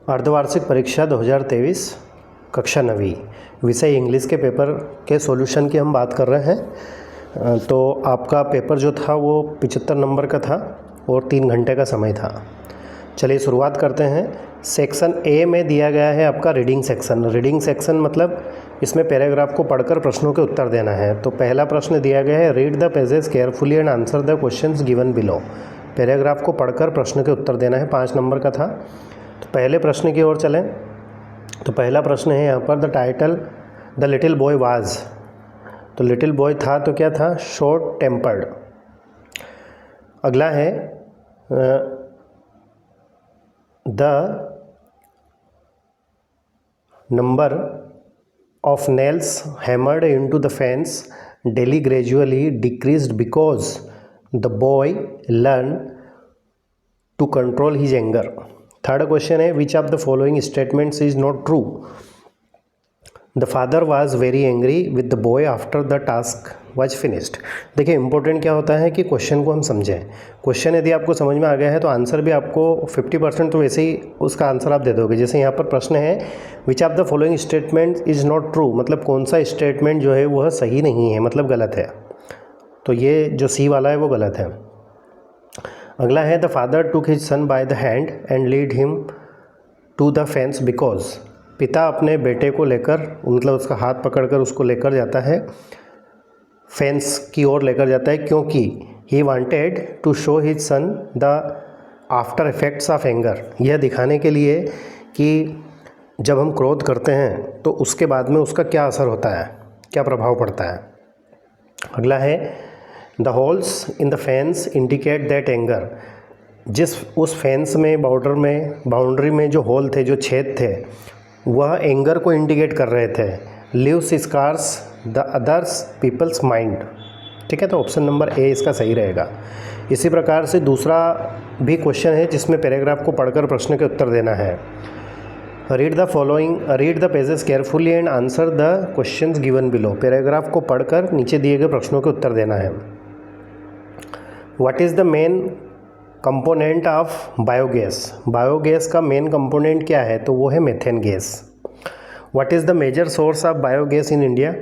अर्धवार्षिक परीक्षा 2023 कक्षा 9वीं विषय इंग्लिश के पेपर के सॉल्यूशन की हम बात कर रहे हैं। तो आपका पेपर जो था वो 75 नंबर का था और 3 घंटे का समय था। चलिए शुरुआत करते हैं। सेक्शन ए में दिया गया है आपका रीडिंग सेक्शन। रीडिंग सेक्शन मतलब इसमें पैराग्राफ को पढ़कर प्रश्नों के उत्तर देना है। तो पहला प्रश्न दिया गया है, read the pages carefully and answer the questions given below. Paragraph को पढ़कर प्रश्न के उत्तर देना है, 5 नंबर का था। तो पहले प्रश्न की ओर चलें। तो पहला प्रश्न है यहाँ पर, the title the little boy was. तो लिटिल बॉय था तो क्या था, शॉर्ट टेम्पर्ड। अगला है the number of nails hammered into the fence daily gradually decreased because the boy learn to control his anger. Third question है, which of the following statements is not true. The father was very angry with the boy after the task was finished. देखिए important क्या होता है कि question को हम समझें। Question यदि आपको समझ में आ गया है तो आंसर भी आपको 50% तो वैसे ही उसका आंसर आप दे दोगे। जैसे यहाँ पर प्रश्न है, which of the following statement is not true, मतलब कौन सा स्टेटमेंट जो है वह सही नहीं है, मतलब गलत है। तो ये जो सी वाला है वो गलत है। अगला है, the father took his son by the hand and lead him to the fence because. पिता अपने बेटे को लेकर, मतलब उसका हाथ पकड़कर उसको लेकर जाता है, फेंस की ओर लेकर जाता है, क्योंकि he wanted to show his son the after effects of anger. यह दिखाने के लिए कि जब हम क्रोध करते हैं तो उसके बाद में उसका क्या असर होता है, क्या प्रभाव पड़ता है। अगला है, the holes in the fence indicate that anger. उस फेंस में बाउंड्री में जो होल थे, जो छेद थे, वह एंगर को इंडिकेट कर रहे थे। Leaves scars the others peoples mind. ठीक है, तो ऑप्शन नंबर ए इसका सही रहेगा। इसी प्रकार से दूसरा भी क्वेश्चन है जिसमें पैराग्राफ को पढ़कर प्रश्न के उत्तर देना है। Read the pages carefully and answer the questions given below. Paragraph को पढ़कर नीचे दिए गए प्रश्नों के उत्तर देना है। What is the main component of biogas. Biogas का मेन कंपोनेंट क्या है, तो वो है methane gas. What is the major source of biogas in India.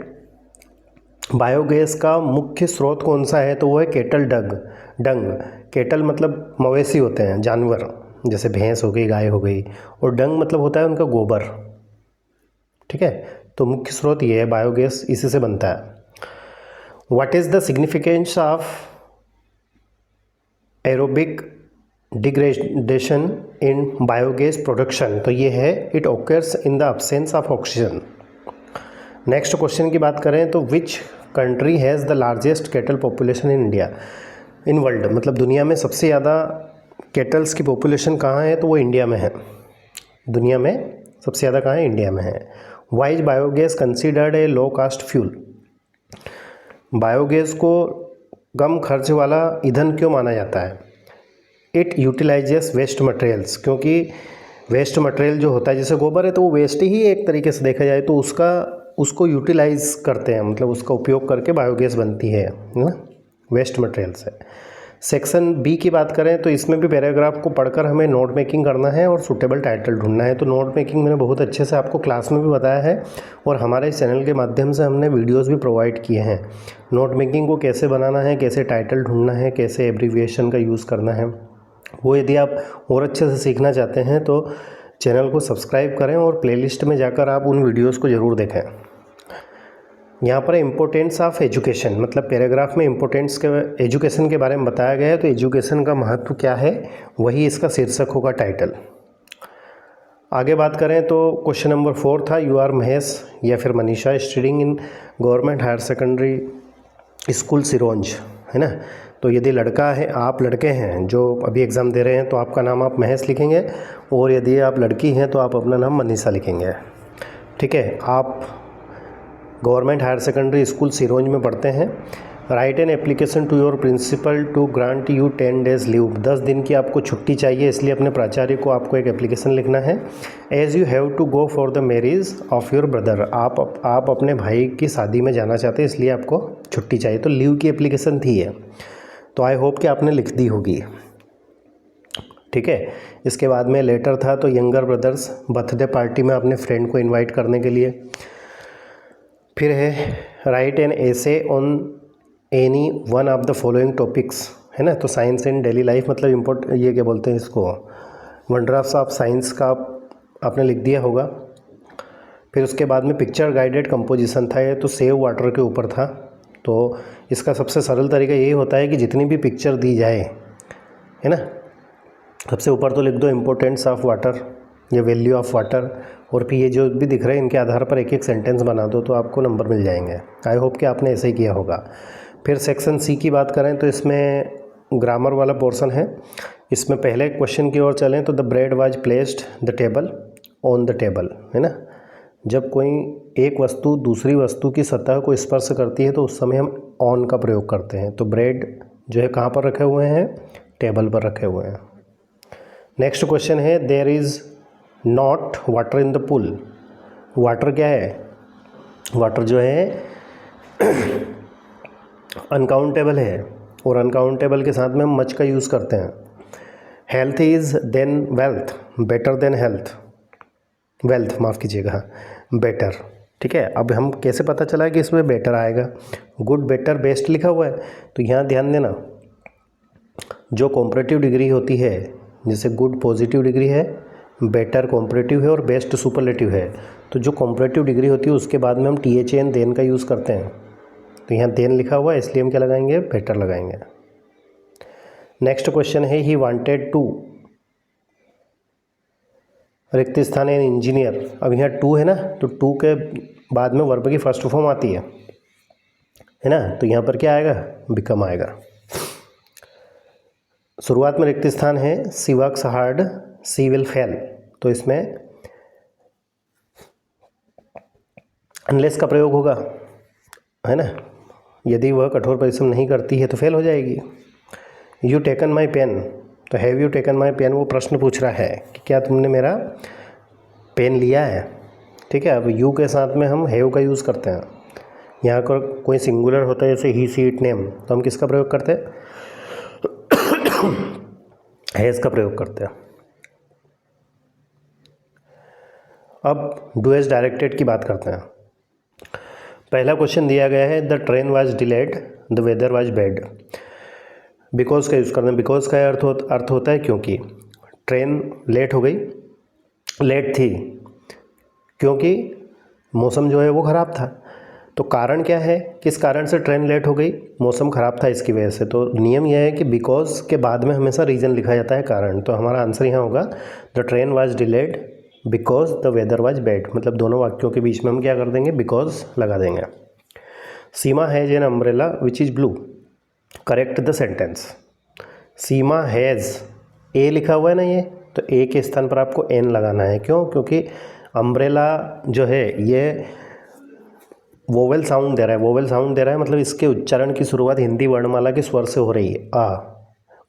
बायोगैस का मुख्य स्रोत कौन सा है, तो वो है केटल डंग। केटल मतलब मवेशी होते हैं, जानवर, जैसे भैंस हो गई, गाय हो गई, और डंग मतलब होता है उनका गोबर। ठीक है, तो मुख्य स्रोत ये है, बायोगैस इसी से बनता है। What is the significance of aerobic degradation in biogas production. तो ये है, it occurs in the absence of oxygen. Next question की बात करें तो which country has the largest cattle population in India in world. मतलब दुनिया में सबसे ज़्यादा कैटल्स की पॉपुलेशन कहाँ है, तो वो इंडिया में है। दुनिया में सबसे ज़्यादा कहाँ है, इंडिया में है। Why is biogas considered a low cost fuel. Biogas को कम खर्च वाला ईंधन क्यों माना जाता है। इट यूटिलाइजेस वेस्ट मटेरियल्स, क्योंकि वेस्ट मटेरियल जो होता है, जैसे गोबर है तो वो वेस्ट ही एक तरीके से देखा जाए तो उसको यूटिलाइज करते हैं, मतलब उसका उपयोग करके बायोगैस बनती है ना, वेस्ट मटेरियल से। सेक्शन बी की बात करें तो इसमें भी पैराग्राफ को पढ़कर हमें नोट मेकिंग करना है और सूटेबल टाइटल ढूंढना है। तो नोट मेकिंग मैंने बहुत अच्छे से आपको क्लास में भी बताया है और हमारे चैनल के माध्यम से हमने वीडियोस भी प्रोवाइड किए हैं। नोट मेकिंग को कैसे बनाना है, कैसे टाइटल ढूंढना है, कैसे एब्रीविएशन का यूज़ करना है, वो यदि आप और अच्छे से सीखना चाहते हैं तो चैनल को सब्सक्राइब करें और प्लेलिस्ट में जाकर आप उन वीडियोज़ को ज़रूर देखें। यहाँ पर इम्पोर्टेंस ऑफ एजुकेशन, मतलब पैराग्राफ में इम्पोर्टेंस के एजुकेशन के बारे में बताया गया है। तो एजुकेशन का महत्व क्या है, वही इसका शीर्षक होगा, टाइटल। आगे बात करें तो क्वेश्चन नंबर 4 था, यू आर महेश या फिर Manisha studying in government higher secondary school Sironj, है ना। तो यदि लड़का है, आप लड़के हैं जो अभी एग्ज़ाम दे रहे हैं, तो आपका नाम आप महेश लिखेंगे, और यदि आप लड़की हैं तो आप अपना नाम मनीषा लिखेंगे। ठीक है, आप government higher secondary school Sironj में पढ़ते हैं। Write an application to your principal to grant you 10 days leave. 10 दिन की आपको छुट्टी चाहिए, इसलिए अपने प्राचार्य को आपको एक एप्लीकेशन लिखना है। As you have to go for the marriage of your brother. आप अपने भाई की शादी में जाना चाहते हैं, इसलिए आपको छुट्टी चाहिए। तो लीव की एप्लीकेशन थी है, तो आई होप कि आपने लिख दी होगी। ठीक है। इसके बाद में लेटर था तो यंगर ब्रदर्स बर्थडे पार्टी में अपने फ्रेंड को इनवाइट करने के लिए। फिर है right an essay on any one of the following topics, है ना। तो साइंस इन डेली लाइफ मतलब ये क्या बोलते हैं इसको, वंडर्स ऑफ साइंस का आपने लिख दिया होगा। फिर उसके बाद में पिक्चर गाइडेड कंपोजिशन था ये, तो सेव वाटर के ऊपर था। तो इसका सबसे सरल तरीका यही होता है कि जितनी भी पिक्चर दी जाए, है ना, सबसे ऊपर तो लिख दो इम्पोर्टेंस ऑफ वाटर या वैल्यू ऑफ वाटर, और फिर ये जो भी दिख रहे हैं इनके आधार पर एक एक सेंटेंस बना दो तो आपको नंबर मिल जाएंगे। आई होप कि आपने ऐसे ही किया होगा। फिर सेक्शन सी की बात करें तो इसमें ग्रामर वाला पोर्शन है। इसमें पहले क्वेश्चन की ओर चलें तो the bread was placed the table on the table, है ना। जब कोई एक वस्तु दूसरी वस्तु की सतह को स्पर्श करती है तो उस समय हम ऑन का प्रयोग करते हैं। तो ब्रेड जो है कहाँ पर रखे हुए हैं, टेबल पर रखे हुए हैं। नेक्स्ट क्वेश्चन है there is not water in the pool. Water क्या है, वाटर जो है अनकाउंटेबल है, और अनकाउंटेबल के साथ में हम मच का यूज़ करते हैं। Health is than wealth, better than health, wealth माफ़ कीजिएगा, बेटर। ठीक है, अब हम कैसे पता चला कि इसमें बेटर आएगा, गुड बेटर बेस्ट लिखा हुआ है। तो यहाँ ध्यान देना, जो कॉम्परेटिव डिग्री होती है, जैसे गुड पॉजिटिव डिग्री है, बेटर कॉम्परेटिव है और बेस्ट सुपरलेटिव है, तो जो कॉम्परेटिव डिग्री होती है उसके बाद में हम THN देन का यूज़ करते हैं। तो यहाँ देन लिखा हुआ है इसलिए हम क्या लगाएंगे, बेटर लगाएंगे। नेक्स्ट क्वेश्चन है ही वांटेड टू, रिक्त स्थान है इंजीनियर। अब यहाँ टू है ना, तो टू के बाद में वर्ब की फर्स्ट फॉर्म आती है ना, तो यहाँ पर क्या आएगा, बिकम आएगा। शुरुआत में रिक्त स्थान है she works hard she will fail, तो इसमें अनलेस का प्रयोग होगा, है ना। यदि वह कठोर परिश्रम नहीं करती है तो फेल हो जाएगी। यू टेकन माई पेन, तो have you taken my pen, वो प्रश्न पूछ रहा है कि क्या तुमने मेरा पेन लिया है। ठीक है, अब यू के साथ में हम हैव का यूज़ करते हैं। यहाँ पर कोई सिंगुलर होता है जैसे ही सी इट नेम, तो हम किसका प्रयोग करते हैं, हैज़ का प्रयोग करते हैं। अब डू एज डायरेक्टेड की बात करते हैं। पहला क्वेश्चन दिया गया है the train was delayed the weather was bad. Because का यूज़ करना है। बिकॉज का अर्थ होता है क्योंकि। ट्रेन लेट हो गई, लेट थी क्योंकि मौसम जो है वो ख़राब था। तो कारण क्या है, किस कारण से ट्रेन लेट हो गई, मौसम ख़राब था इसकी वजह से। तो नियम यह है कि बिकॉज के बाद में हमेशा रीज़न लिखा जाता है, कारण। तो हमारा आंसर यहाँ होगा the train was delayed because the weather was bad, मतलब दोनों वाक्यों के बीच में हम क्या कर देंगे, बिकॉज लगा देंगे। Seema has an umbrella which is blue, correct the sentence. Seema has, a लिखा हुआ है ना ये, तो ए के स्थान पर आपको एन लगाना है। क्यों, क्योंकि अम्ब्रेला जो है ये वोवेल साउंड दे रहा है, वोवेल साउंड दे रहा है मतलब इसके उच्चारण की शुरुआत हिंदी वर्णमाला के स्वर से हो रही है, आ,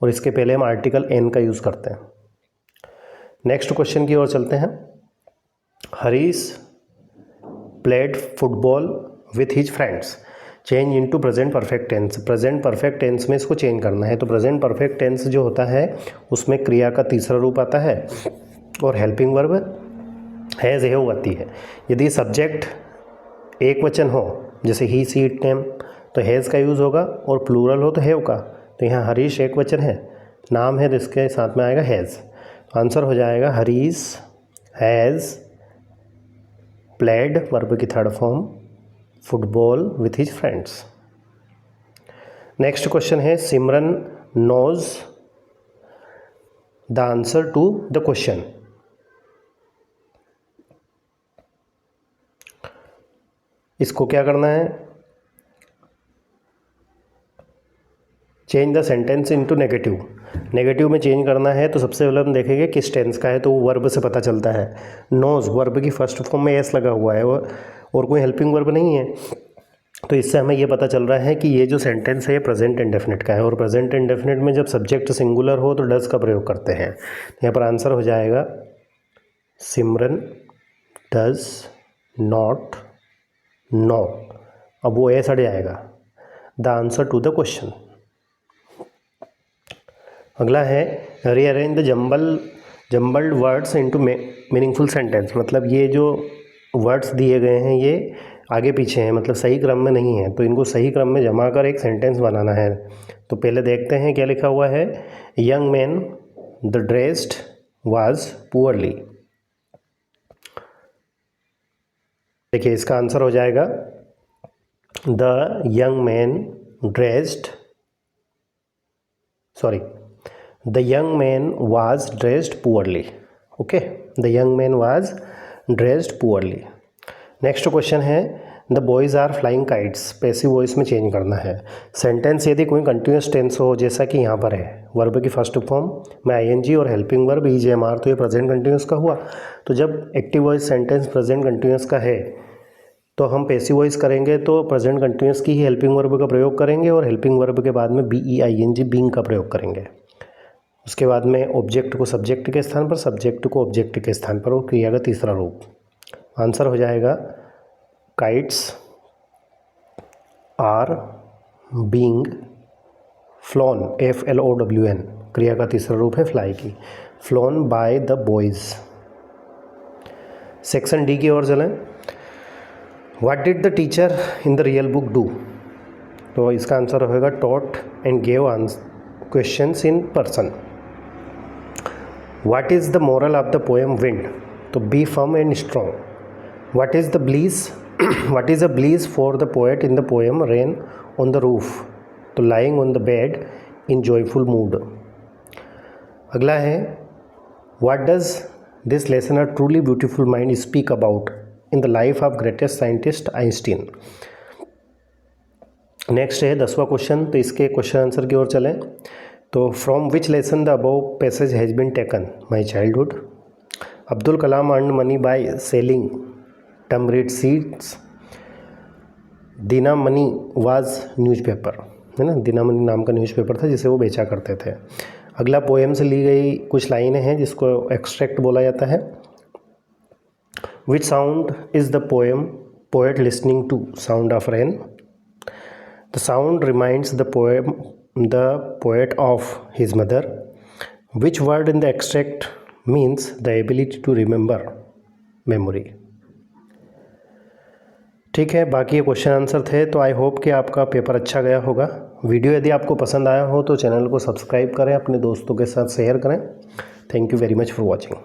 और इसके पहले हम आर्टिकल एन का यूज़ करते हैं। नेक्स्ट क्वेश्चन की ओर चलते हैं। Harish played football with his friends, change into present perfect tense. Present perfect tense में इसको चेंज करना है। तो प्रेजेंट परफेक्ट टेंस जो होता है उसमें क्रिया का तीसरा रूप आता है और हेल्पिंग वर्ब हैज़ हैव आती है। यदि सब्जेक्ट एक वचन हो जैसे ही सी इट नेम, तो हैज़ का यूज़ होगा, और प्लूरल हो तो हैव का। तो यहाँ हरीश एक वचन है, नाम है, तो इसके साथ में आएगा हैज़। आंसर हो जाएगा हरीश हैज़ प्लेड, वर्ब की third form, football with his friends. Next question है Simran knows the answer to the question. इसको क्या करना है, change the sentence into negative. Negative में चेंज करना है तो सबसे पहले हम देखेंगे किस टेंस का है, तो वो वर्ब से पता चलता है। नोज वर्ब की फर्स्ट फॉर्म में एस लगा हुआ है और कोई हेल्पिंग वर्ब नहीं है, तो इससे हमें ये पता चल रहा है कि ये जो सेंटेंस है ये प्रेजेंट इंडेफिनिट का है। और प्रेजेंट इंडेफिनिट में जब सब्जेक्ट सिंगुलर हो तो डज का प्रयोग करते हैं। यहाँ पर आंसर हो जाएगा सिमरन डज नॉट नो। अब वो ऐसा जाएगा the answer to the question. अगला है rearrange the jumbled words into meaningful sentence, मतलब ये जो वर्ड्स दिए गए हैं ये आगे पीछे हैं, मतलब सही क्रम में नहीं है, तो इनको सही क्रम में जमा कर एक सेंटेंस बनाना है। तो पहले देखते हैं क्या लिखा हुआ है। Young man the dressed was poorly. देखिए इसका आंसर हो जाएगा the young man was dressed poorly. Okay, the young man was dressed poorly. Next question है the boys are flying kites, passive voice में चेंज करना है। सेंटेंस यदि कोई कंटिन्यूस टेंस हो, जैसा कि यहाँ पर है, वर्ब की फर्स्ट फॉर्म में आईएनजी और हेल्पिंग वर्ब ईजेएमआर, तो ये प्रेजेंट कंटिन्यूस का हुआ। तो जब active voice sentence present continuous का है तो हम पैसिव वॉइस करेंगे तो प्रेजेंट कंटिन्यूस की ही हेल्पिंग वर्ब का प्रयोग करेंगे और हेल्पिंग वर्ब के बाद में BEING बीइंग का प्रयोग करेंगे। उसके बाद में ऑब्जेक्ट को सब्जेक्ट के स्थान पर, सब्जेक्ट को ऑब्जेक्ट के स्थान पर, वो क्रिया का तीसरा रूप। आंसर हो जाएगा kites are being flown, FLOWN, क्रिया का तीसरा रूप है फ्लाई की, flown by the boys. Section D की ओर चलें। What did the teacher in the real book do, तो इसका आंसर होगा taught and gave questions in person. What is the moral of the poem wind, तो be firm and strong. What is a bliss for the poet in the poem rain on the roof, तो lying on the bed in joyful mood. अगला है what does this lesson a truly beautiful mind speak about in the life of greatest scientist Einstein. Next है 10वां question, तो इसके question answer की ओर चलें। तो from which lesson the above passage has been taken, my childhood. Abdul Kalam earn money by selling tamarind seeds. Dinamani was newspaper, है ना, दीना money नाम का न्यूज़पेपर था जिसे वो बेचा करते थे। अगला पोएम से ली गई कुछ लाइनें हैं जिसको एक्सट्रैक्ट बोला जाता है। Which sound is the poet listening to, sound of rain. The sound reminds the poet of his mother. Which word in the extract means the ability to remember, memory? ठीक है, बाकी ये क्वेश्चन आंसर थे। तो I hope कि आपका paper अच्छा गया होगा। वीडियो यदि आपको पसंद आया हो तो चैनल को सब्सक्राइब करें, अपने दोस्तों के साथ शेयर करें। Thank you very much for watching.